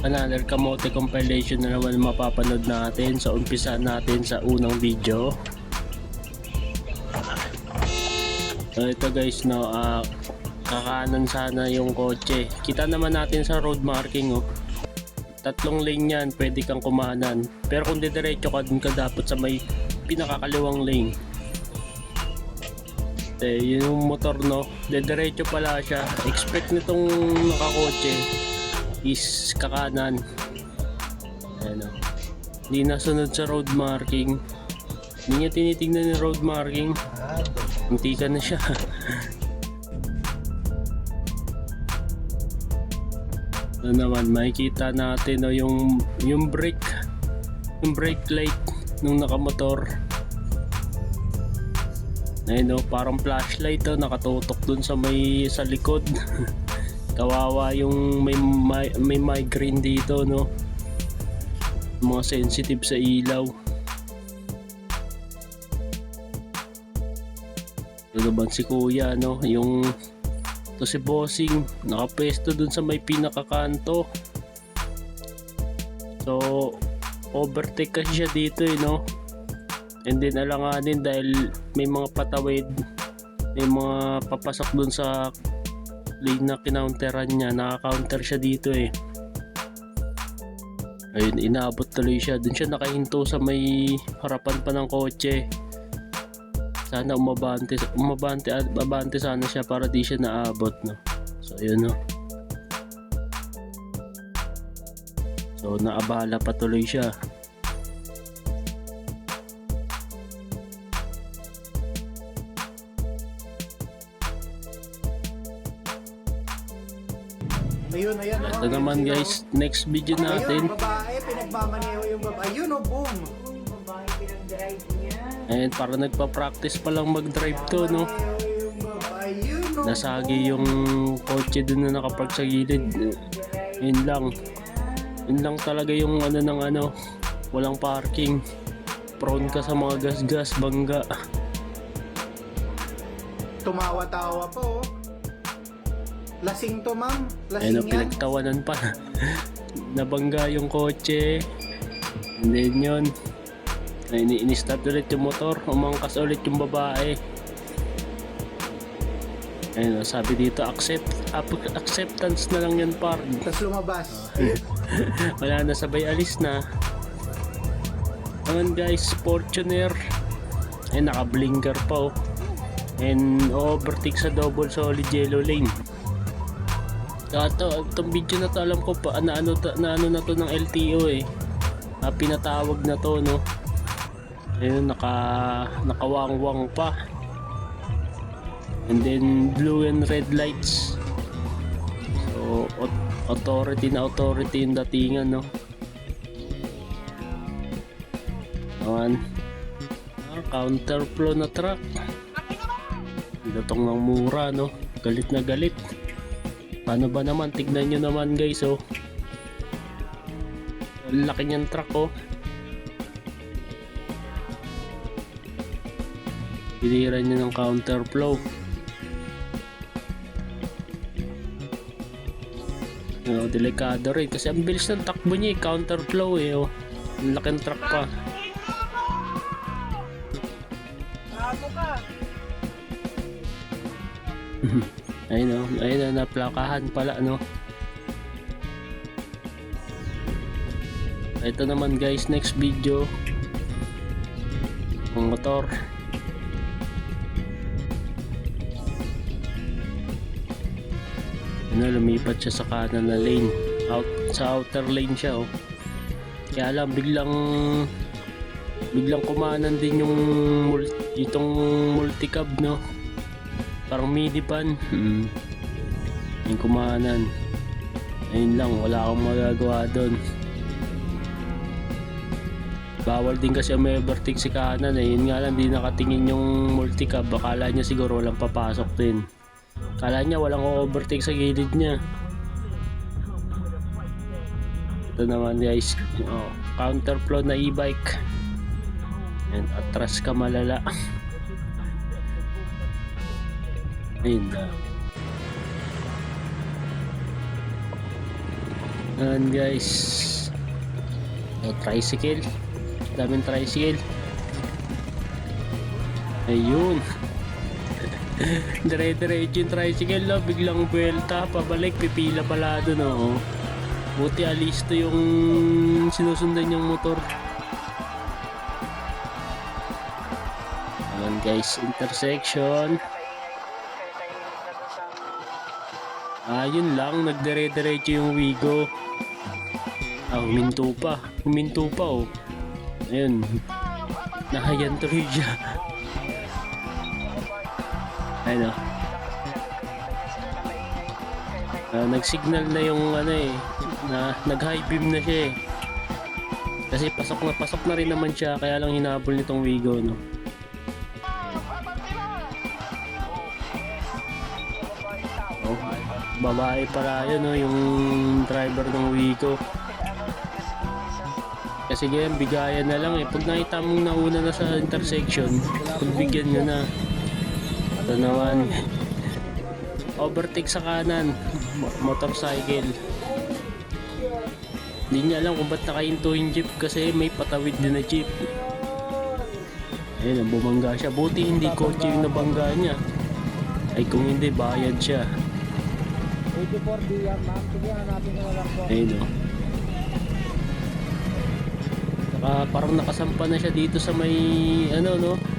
Another kamote compilation na naman mapapanood natin. So umpisa natin sa unang video. So ito guys, no, kakanan sana yung kotse. Kita naman natin sa road marking, oh. Tatlong lane yan, pwede kang kumanan. Pero kung didiretso ka, dun ka dapat sa may pinakakaliwang lane. Yung motor, no, didiretso pala siya. Expect nitong nakakotse is kakanan. Ayan, oh. Hindi nasunod sa road marking. Hindi niya tinitingnan yung road marking. Hindi ka na siya. Ito naman, makikita natin, no, yung brake light nung nakamotor. Ayun, no, parang flashlight, oh, nakatutok dun sa likod. Kawawa yung may migraine dito, no, mga sensitive sa ilaw. Ito naman si kuya, no, ito si bossing, nakapwesto dun sa may pinakakanto. So overtake kasi siya dito, no, and then alanganin dahil may mga patawid, may mga papasok dun sa lane na kinounteran niya. Naka-counter siya dito, eh. Ayun, inaabot tuloy siya. Dun siya nakahinto sa may harapan pa ng kotse. Sana umabante sana siya para di siya naabot, no. So ayun, no. So naabala pa tuloy siya. Ayun, ayan, Ito naman guys, next video natin. Ayun, babae, pinagmamaneho yung babae. Ayun, oh, boom. Babae pinag-drive niya. Ayan, para nagpa-practice pa lang mag-drive to, no. Yung babae, yun, oh, Nasagi yung kotse dun na nakapark sa gilid. Yun lang talaga yung walang parking. Prone ka sa mga gas-gas, bangga. tumawa-tawa po, oh. Lasing to, ma'am. Ayun, Lasing yan. pinagtawanan pa. Nabangga yung kotse. And then yun, ini-start ulit yung motor. Umangkas ulit yung babae. Ayun, sabi dito, acceptance na lang yan, par. Tapos lumabas. Wala na, sabay alis na. Naman guys, Fortuner. Ay, naka-blinker pa, oh. And overtake sa double solid yellow lane. Itong video na to, alam ko pa na ano na to ng LTO, eh. Pinatawag na to, no. Ayun, nakawangwang pa. And then blue and red lights. So authority yung datingan, no. Ayan, counterflow na truck. Datong ng mura, no. Galit na galit. Paano ba naman? Tignan nyo naman guys, oh. Laki niyang truck, oh. Pinira niya ng counterflow. Delikado rin kasi ang bilis ng takbo niya, eh. Counterflow, eh, oh. Ang laking truck pa. Bravo ka! Ayun, naplakahan pala, no. Ito naman guys, next video, ang motor. Lumipat siya sa kanan na lane, sa outer lane siya, oh. Kaya lang biglang kumanan din itong multicab, no. Parang minivan. Yung kumanan. Ayun lang, wala akong magagawa doon. Bawal din kasi may overtake si kanan, eh. Yun nga lang, di nakatingin yung multicab. Akala niya siguro walang papasok din. Akala niya walang overtake sa gilid niya. Ito naman guys, counterflow na e-bike. Yan, atras ka malala. Ayun na. Ayan guys. Tricycle. Daming tricycle. Ayun. Dire-diretso yung tricycle no? Biglang buwelta, pabalik, pipila pala doon oh. Buti alisto yung sinusundan yung motor. Ayan guys, intersection. Yun lang, nagdire-diretso yung Wigo. Huminto pa oh. Ayun, nahayan tuloy siya. Ayun nag-signal na yung na nag-high beam na siya eh. Kasi pasok na rin naman siya, kaya lang hinabol nitong Wigo no. Babae pala yun no, yung driver ng Wigo. Kasi ganyan, bigayan na lang eh. Pag nakita mong nauna na sa intersection, pagbigyan nyo na. Ito naman, overtake sa kanan, motorcycle. Hindi niya alam kung ba't nakahinto yung jeep kasi may patawid din na jeep. Ayun, bumangga siya. Buti hindi kotse yung nabangga niya. Ay kung hindi, bayad siya. 84 yan ma'am. Sige, hanapin ko na lang po. Ayun o. Parang nakasampa na siya dito sa may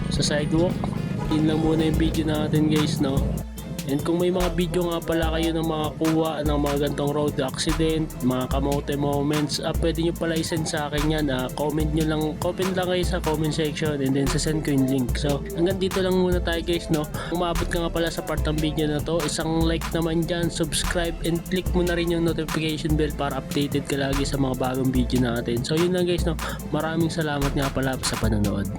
sa sidewalk. Yun lang muna yung video natin guys no. And kung may mga video nga pala kayo ng mga kuha ng mga gantong road accident, mga kamote moments, pwede nyo pala isend sa akin yan. Comment lang kayo sa comment section and then sasend ko yung link. So hanggang dito lang muna tayo guys no. Kung maabot ka nga pala sa part ng video na to, isang like naman dyan, subscribe and click mo na rin yung notification bell para updated ka lagi sa mga bagong video natin. So yun lang guys no. Maraming salamat nga pala sa panonood.